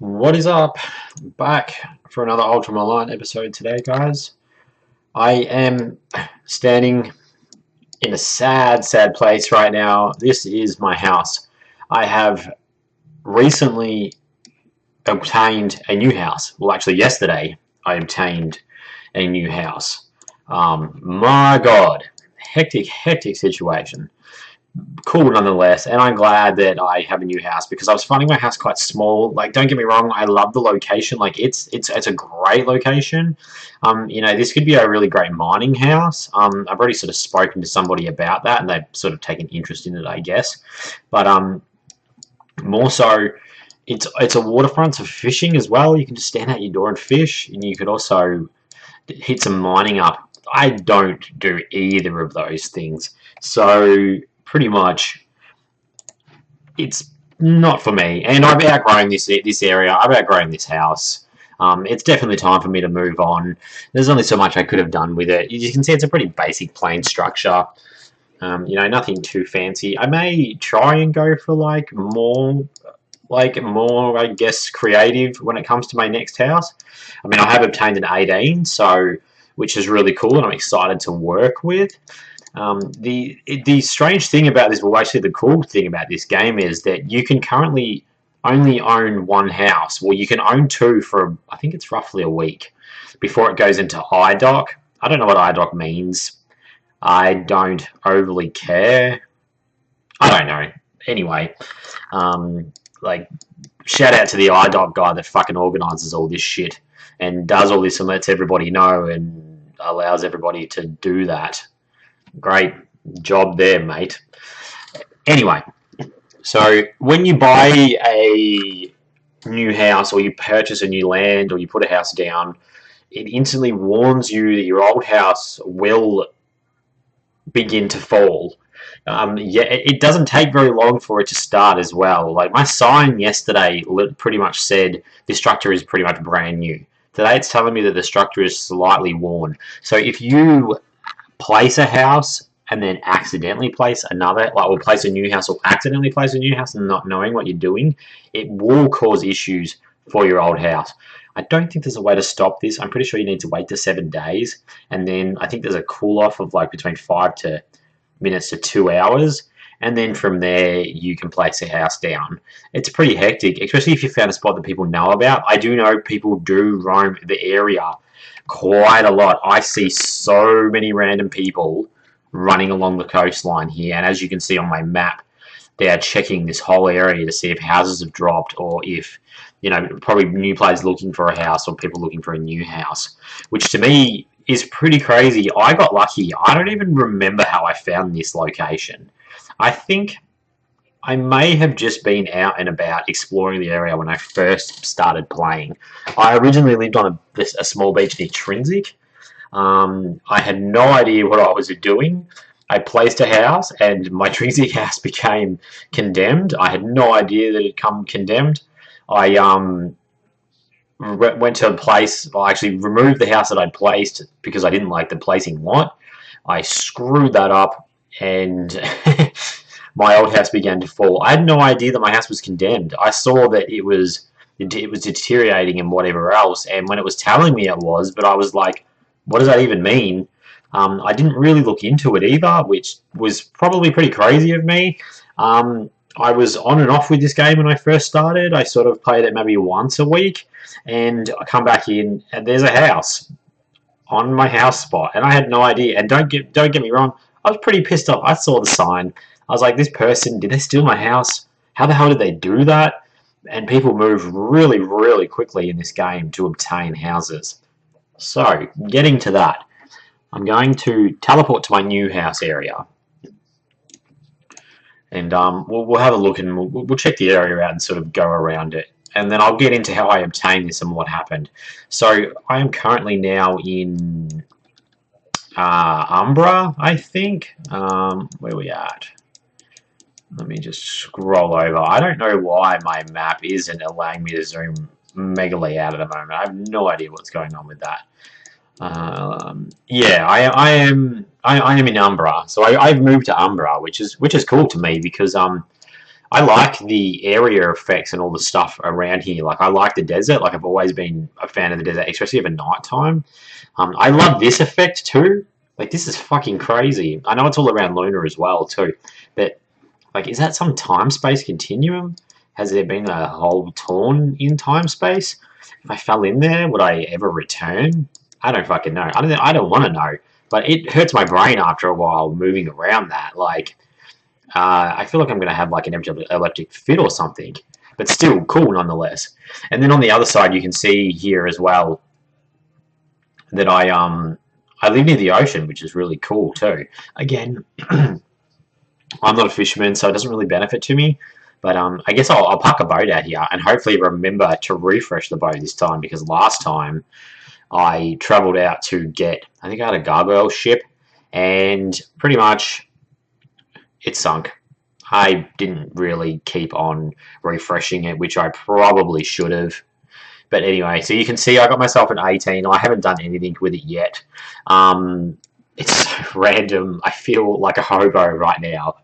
What is up? Back for another Ultima Line episode today, guys. I am standing in a sad place right now. This is my house. I have recently obtained a new house. Well, actually, yesterday I obtained a new house. My God, hectic situation. Cool nonetheless, and I'm glad that I have a new house because I was finding my house quite small. Like, don't get me wrong, I love the location. Like, it's a great location. This could be a really great mining house. I've already sort of spoken to somebody about that, and they've sort of taken interest in it, I guess. But more so, it's a waterfront for fishing as well. You can just stand out your door and fish, and you could also hit some mining up. I don't do either of those things, so pretty much it's not for me, and I've outgrown this area. I've outgrown this house. It's definitely time for me to move on. There's only so much I could have done with it. You can see it's a pretty basic plain structure. Nothing too fancy. I may try and go for more I guess creative when it comes to my next house. I mean, I have obtained an 18, so which is really cool, and I'm excited to work with. The strange thing about this, well, actually the cool thing about this game is that you can currently only own one house. Well, you can own two for, I think it's roughly a week before it goes into IDOC. I don't know what IDOC means. I don't overly care. I don't know. Anyway, shout out to the IDOC guy that fucking organises all this shit and does all this and lets everybody know and allows everybody to do that. Great job there, mate. Anyway, so when you buy a new house or you purchase a new land or you put a house down, it instantly warns you that your old house will begin to fall. It doesn't take very long for it to start as well. Like, my sign yesterday pretty much said this structure is pretty much brand new. Today it's telling me that the structure is slightly worn. So if you place a house and then accidentally place another, or place a new house or accidentally place a new house and not knowing what you're doing, it will cause issues for your old house. I don't think there's a way to stop this. I'm pretty sure you need to wait to 7 days, and then I think there's a cool off of between 5 minutes to 2 hours, and then from there you can place a house down. It's pretty hectic, especially if you found a spot that people know about. I do know people do roam the area quite a lot. I see so many random people running along the coastline here, and as you can see on my map, they are checking this whole area to see if houses have dropped or if, probably new players looking for a house or people looking for a new house, which to me is pretty crazy. I got lucky. I don't even remember how I found this location. I think I may have just been out and about exploring the area when I first started playing. I originally lived on a small beach near Trinsic. I had no idea what I was doing. I placed a house and my Trinsic house became condemned. I had no idea that it had come condemned. I went to a place, I actually removed the house that I'd placed because I didn't like the placing lot. I screwed that up and my old house began to fall. I had no idea that my house was condemned. I saw that it was deteriorating and whatever else, and when it was telling me it was, but I was like, what does that even mean? I didn't really look into it either, which was probably pretty crazy of me. I was on and off with this game when I first started. I sort of played it maybe once a week, and I come back in and there's a house on my house spot, and I had no idea. And don't get me wrong, I was pretty pissed off. I saw the sign. I was like, this person, did they steal my house? How the hell did they do that? And people move really, really quickly in this game to obtain houses. So, getting to that, I'm going to teleport to my new house area. And we'll have a look and we'll check the area out and sort of go around it. And then I'll get into how I obtained this and what happened. So, I am currently now in Umbra, I think. Where are we at? Let me just scroll over. I don't know why my map isn't allowing me to zoom megally out at the moment. I have no idea what's going on with that. Yeah, I am in Umbra, so I've moved to Umbra, which is cool to me because I like the area effects and all the stuff around here. Like I like the desert. Like I've always been a fan of the desert, especially over night time. I love this effect too. Like this is fucking crazy. I know it's all around Luna as well too, but like, is that some time space continuum? Has there been a hole torn in time space? If I fell in there, would I ever return? I don't fucking know. I don't want to know. But it hurts my brain after a while moving around that. Like, I feel like I'm going to have like an epileptic fit or something. But still, cool nonetheless. And then on the other side, you can see here as well that I live near the ocean, which is really cool too. Again, I'm not a fisherman, so it doesn't really benefit to me. But I guess I'll park a boat out here and hopefully remember to refresh the boat this time, because last time I travelled out to get, I think I had a gargoyle ship, and pretty much it sunk. I didn't really keep on refreshing it, which I probably should have. But anyway, so you can see I got myself an 18. I haven't done anything with it yet. It's so random. I feel like a hobo right now,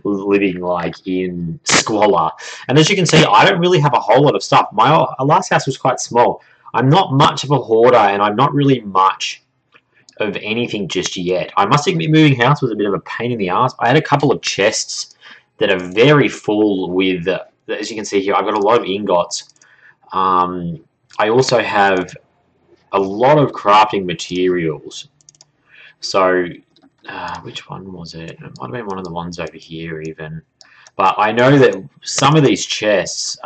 living like in squalor. And as you can see, I don't really have a whole lot of stuff. My last house was quite small. I'm not much of a hoarder, and I'm not really much of anything just yet. I must admit, moving house was a bit of a pain in the ass. I had a couple of chests that are very full with, as you can see here, I've got a lot of ingots. I also have a lot of crafting materials. So, which one was it? It might have been one of the ones over here even. But I know that some of these chests,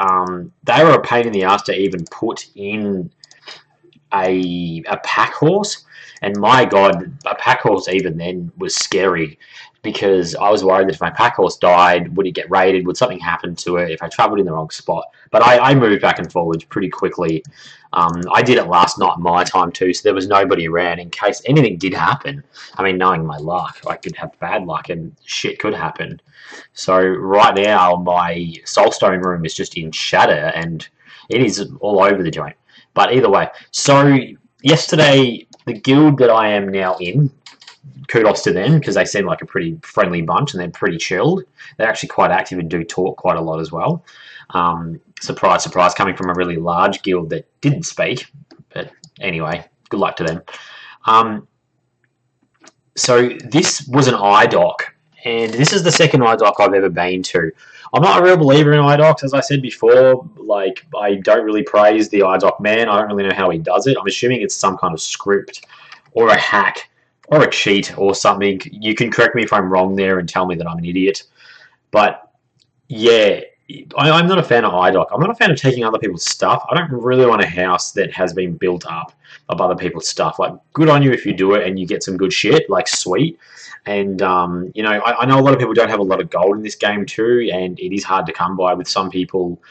they were a pain in the ass to even put in a pack horse. And my God, a pack horse even then was scary, because I was worried that if my pack horse died, would it get raided? Would something happen to it if I travelled in the wrong spot? But I moved back and forwards pretty quickly. I did it last night my time too, so there was nobody around in case anything did happen. I mean, knowing my luck, I could have bad luck and shit could happen. So right now, my soulstone room is just in shatter, and it is all over the joint. But either way, so yesterday, the guild that I am now in, kudos to them, because they seem like a pretty friendly bunch and they're pretty chilled. They're actually quite active and do talk quite a lot as well. Surprise, surprise, coming from a really large guild that didn't speak. But anyway, good luck to them. So this was an IDOC, and this is the second IDOC I've ever been to. I'm not a real believer in IDOCs, as I said before. Like, I don't really praise the IDOC man. I don't really know how he does it. I'm assuming it's some kind of script or a hack or a cheat or something. You can correct me if I'm wrong there and tell me that I'm an idiot. But, yeah, I'm not a fan of IDOC. I'm not a fan of taking other people's stuff. I don't really want a house that has been built up of other people's stuff. Like, good on you if you do it and you get some good shit. Like, sweet. And, you know, I know a lot of people don't have a lot of gold in this game too, and it is hard to come by with some people.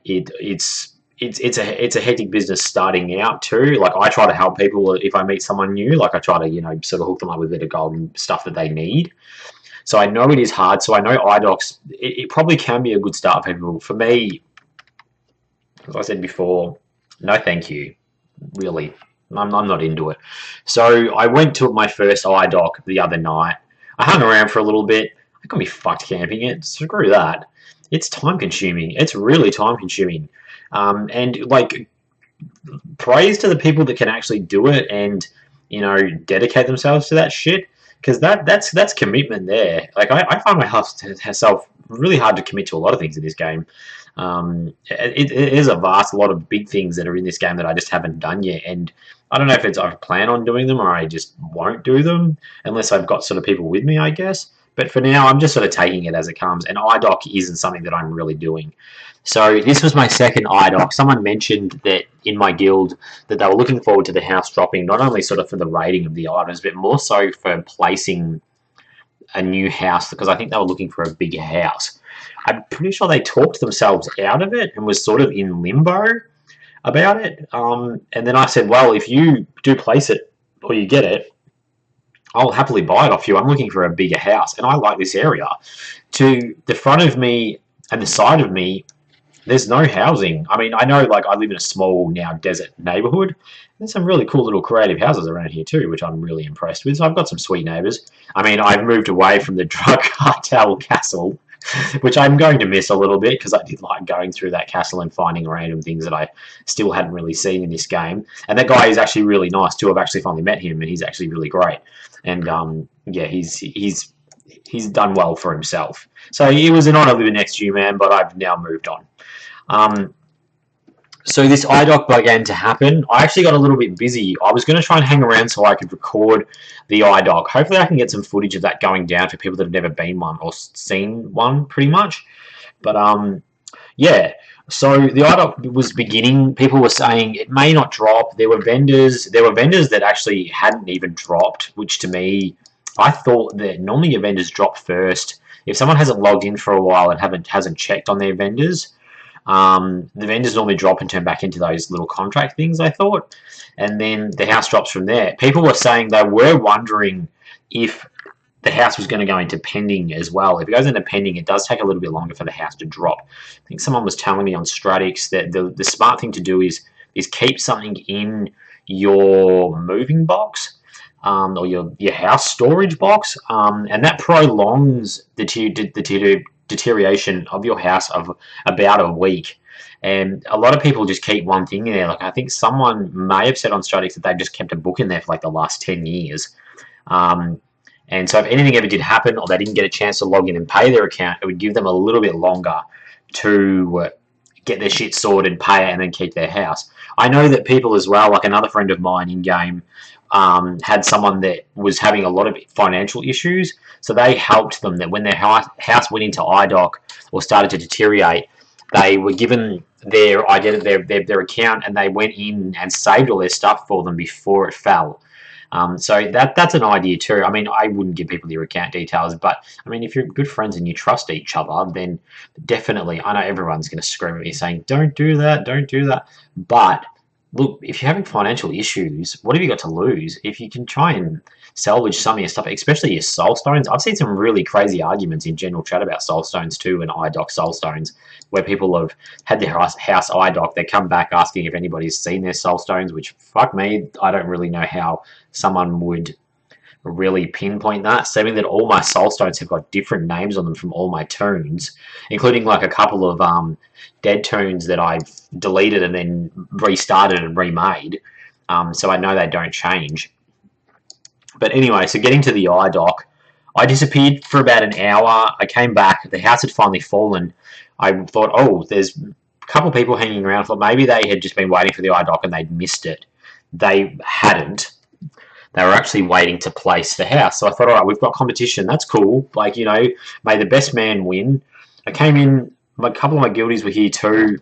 It's a hectic business starting out too. Like, I try to help people if I meet someone new. Like, I try to, you know, sort of hook them up with a bit of gold and stuff that they need. So I know it is hard. So I know IDOCs, it probably can be a good start for people. For me, as I said before, no thank you, really. I'm not into it. So I went to my first IDOC the other night. I hung around for a little bit. I got me fucked camping it. Screw that. It's time consuming. It's really time consuming. And like, praise to the people that can actually do it and, you know, dedicate themselves to that shit. Because that's commitment there. Like, I find myself really hard to commit to a lot of things in this game. It is a vast lot of big things that are in this game that I just haven't done yet, and I don't know if I plan on doing them or I just won't do them unless I've got sort of people with me, I guess. But for now, I'm just sort of taking it as it comes, and IDOC isn't something that I'm really doing. So this was my second IDOC. Someone mentioned that in my guild that they were looking forward to the house dropping, not only sort of for the rating of the items, but more so for placing a new house, because I think they were looking for a bigger house. I'm pretty sure they talked themselves out of it and was sort of in limbo about it. And then I said, well, if you do place it or you get it, I'll happily buy it off you. I'm looking for a bigger house, and I like this area. To the front of me and the side of me, there's no housing. I mean, I know, like, I live in a small, now desert neighborhood. There's some really cool little creative houses around here too, which I'm really impressed with. So I've got some sweet neighbors. I mean, I've moved away from the drug cartel castle. which I'm going to miss a little bit because I did like going through that castle and finding random things that I still hadn't really seen in this game. And that guy is actually really nice too. I've actually finally met him, and he's actually really great. And yeah, he's done well for himself. So it was an honour living next to you, man. But I've now moved on. So this IDOC began to happen. I actually got a little bit busy. I was going to try and hang around so I could record the IDOC. Hopefully I can get some footage of that going down for people that have never been one or seen one, pretty much. But yeah. So the IDOC was beginning. People were saying it may not drop. There were vendors that actually hadn't even dropped, which to me, I thought that normally your vendors drop first. If someone hasn't logged in for a while and hasn't checked on their vendors, the vendors normally drop and turn back into those little contract things, I thought. And then the house drops from there. People were saying they were wondering if the house was going to go into pending as well. If it goes into pending, it does take a little bit longer for the house to drop. I think someone was telling me on Stratix that the smart thing to do is keep something in your moving box, or your house storage box, and that prolongs the deterioration of your house of about a week. And a lot of people just keep one thing in there. Like I think someone may have said on Stratix that they've just kept a book in there for like the last 10 years. And so if anything ever did happen or they didn't get a chance to log in and pay their account, it would give them a little bit longer to get their shit sorted, pay it, and then keep their house. I know that people as well, like another friend of mine in-game, had someone that was having a lot of financial issues, so they helped them that when their house went into IDOC or started to deteriorate, they were given their account, and they went in and saved all their stuff for them before it fell. So that's an idea too. I mean, I wouldn't give people your account details, but I mean, if you're good friends and you trust each other, then definitely, I know everyone's going to scream at me saying, don't do that, don't do that. But look, if you're having financial issues, what have you got to lose? If you can try and salvage some of your stuff, especially your soul stones. I've seen some really crazy arguments in general chat about soul stones too, and IDOC soul stones, where people have had their house IDOC, they come back asking if anybody's seen their soul stones, which, fuck me, I don't really know how someone would really pinpoint that, saying that all my soul stones have got different names on them from all my toons, including like a couple of dead toons that I've deleted and then restarted and remade, so I know they don't change. But anyway, so getting to the IDOC, I disappeared for about an hour. I came back. The house had finally fallen. I thought, oh, there's a couple of people hanging around. I thought maybe they had just been waiting for the IDOC and they'd missed it. They hadn't. They were actually waiting to place the house. So I thought, all right, we've got competition. That's cool. Like, you know, may the best man win. I came in. A couple of my guildies were here too.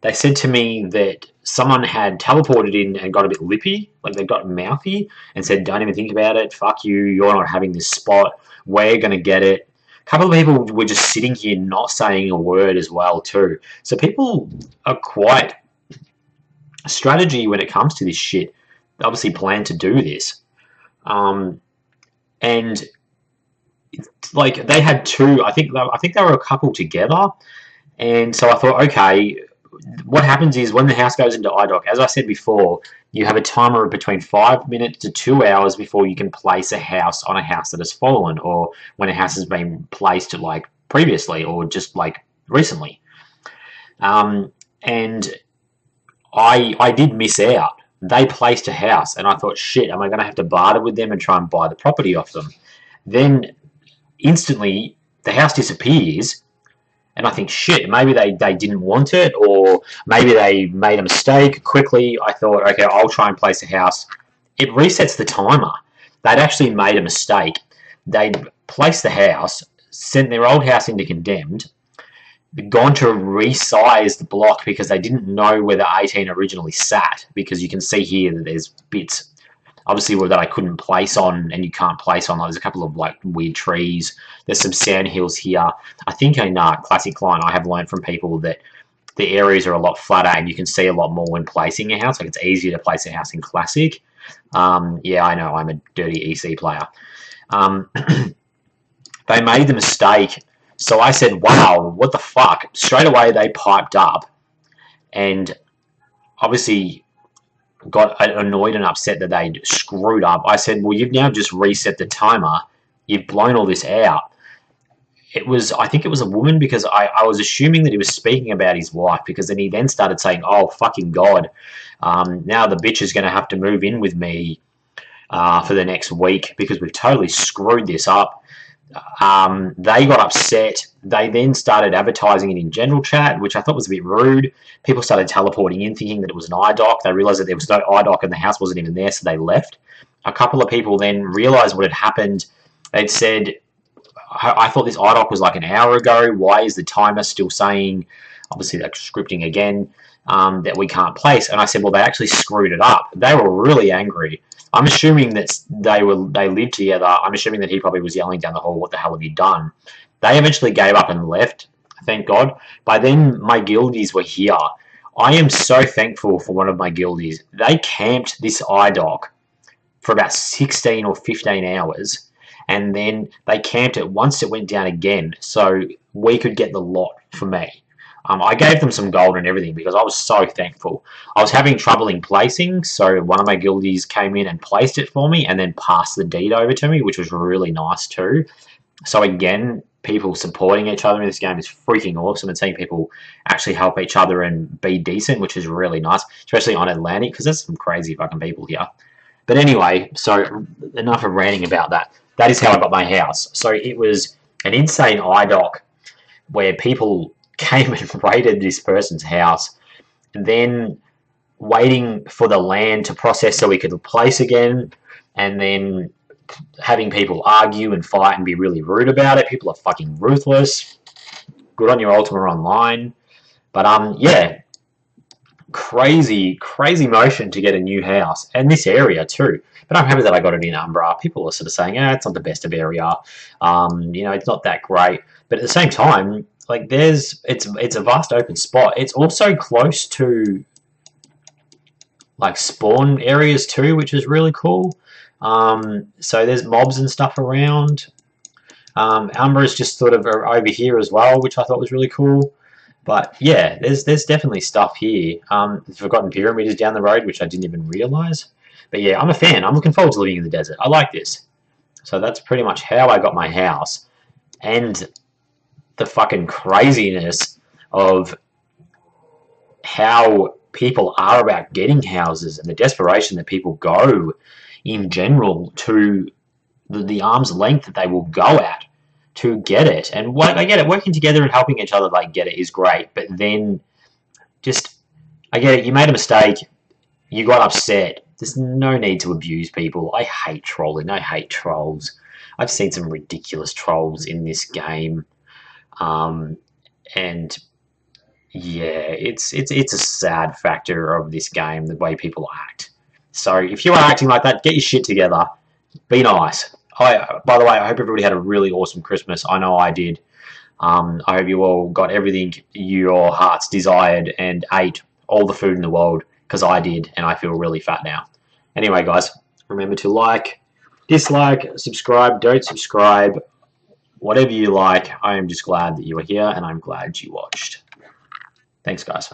They said to me that someone had teleported in and got a bit lippy, like they got mouthy, and said, don't even think about it, fuck you, you're not having this spot, we're going to get it. A couple of people were just sitting here not saying a word as well too. So people are quite a strategy when it comes to this shit. They obviously plan to do this. And like they had two, I think they were a couple together. And so I thought, okay, what happens is when the house goes into IDOC, as I said before, you have a timer of between 5 minutes to 2 hours before you can place a house on a house that has fallen, or when a house has been placed like previously or just like recently. And I did miss out. They placed a house, and I thought, shit, am I going to have to barter with them and try and buy the property off them? Then instantly the house disappears. And I think, shit, maybe they didn't want it, or maybe they made a mistake quickly. I thought, okay, I'll try and place a house. It resets the timer. They'd actually made a mistake. They'd placed the house, sent their old house into condemned, gone to resize the block because they didn't know where the 18 originally sat, because you can see here that there's bits obviously that I couldn't place on, and you can't place on. There's a couple of like weird trees. There's some sand hills here. I think in Classic Client I have learned from people that the areas are a lot flatter and you can see a lot more when placing a house. Like it's easier to place a house in Classic. Yeah, I know, I'm a dirty EC player. They made the mistake, so I said, wow, what the fuck? Straight away they piped up and obviously got annoyed and upset that they'd screwed up. I said, well, you've now just reset the timer. You've blown all this out. I think it was a woman, because I was assuming that he was speaking about his wife, because then he then started saying, oh, fucking God, now the bitch is going to have to move in with me for the next week because we've totally screwed this up. They got upset. They then started advertising it in general chat, which I thought was a bit rude. People started teleporting in thinking that it was an IDOC. They realized that there was no IDOC and the house wasn't even there, so they left. A couple of people then realized what had happened. They'd said, I thought this IDOC was like an hour ago. Why is the timer still saying, obviously they're scripting again, that we can't place? And I said, well, they actually screwed it up. They were really angry. I'm assuming that they lived together. I'm assuming that he probably was yelling down the hall, what the hell have you done? They eventually gave up and left, thank God. By then, my guildies were here. I am so thankful for one of my guildies. They camped this IDOC for about 16 or 15 hours, and then they camped it once it went down again, so we could get the lot for me. I gave them some gold and everything because I was so thankful. I was having trouble in placing, so one of my guildies came in and placed it for me and then passed the deed over to me, which was really nice too. So again, people supporting each other in this game is freaking awesome, and seeing people actually help each other and be decent, which is really nice, especially on Atlantic, because there's some crazy fucking people here. But anyway, so enough of ranting about that. That is how I got my house. So it was an insane IDOC where people came and raided this person's house, and then waiting for the land to process so we could place again, and then having people argue and fight and be really rude about it. People are fucking ruthless. Good on your Ultima Online. But yeah, crazy motion to get a new house, and this area too. But I'm happy that I got it in Umbra. People are sort of saying, it's not the best of area. It's not that great. But at the same time, like it's a vast open spot. It's also close to like spawn areas too, which is really cool. So there's mobs and stuff around. Umbra is just sort of over here as well, which I thought was really cool. But yeah, there's definitely stuff here. The Forgotten Pyramid is down the road, which I didn't even realise. But yeah, I'm a fan. I'm looking forward to living in the desert. I like this. So that's pretty much how I got my house. And the fucking craziness of how people are about getting houses, and the desperation that people go in general to the arm's length that they will go at to get it. And I get it, working together and helping each other like get it is great, but then just, I get it, you made a mistake, you got upset, there's no need to abuse people. I hate trolling, I hate trolls. I've seen some ridiculous trolls in this game, and yeah, it's a sad factor of this game, the way people act. So if you are acting like that, get your shit together, be nice. By the way, I hope everybody had a really awesome Christmas. I know I did. I hope you all got everything your hearts desired and ate all the food in the world, because I did, and I feel really fat now. Anyway, guys, remember to like, dislike, subscribe, don't subscribe, whatever you like. I am just glad that you are here, and I'm glad you watched. Thanks, guys.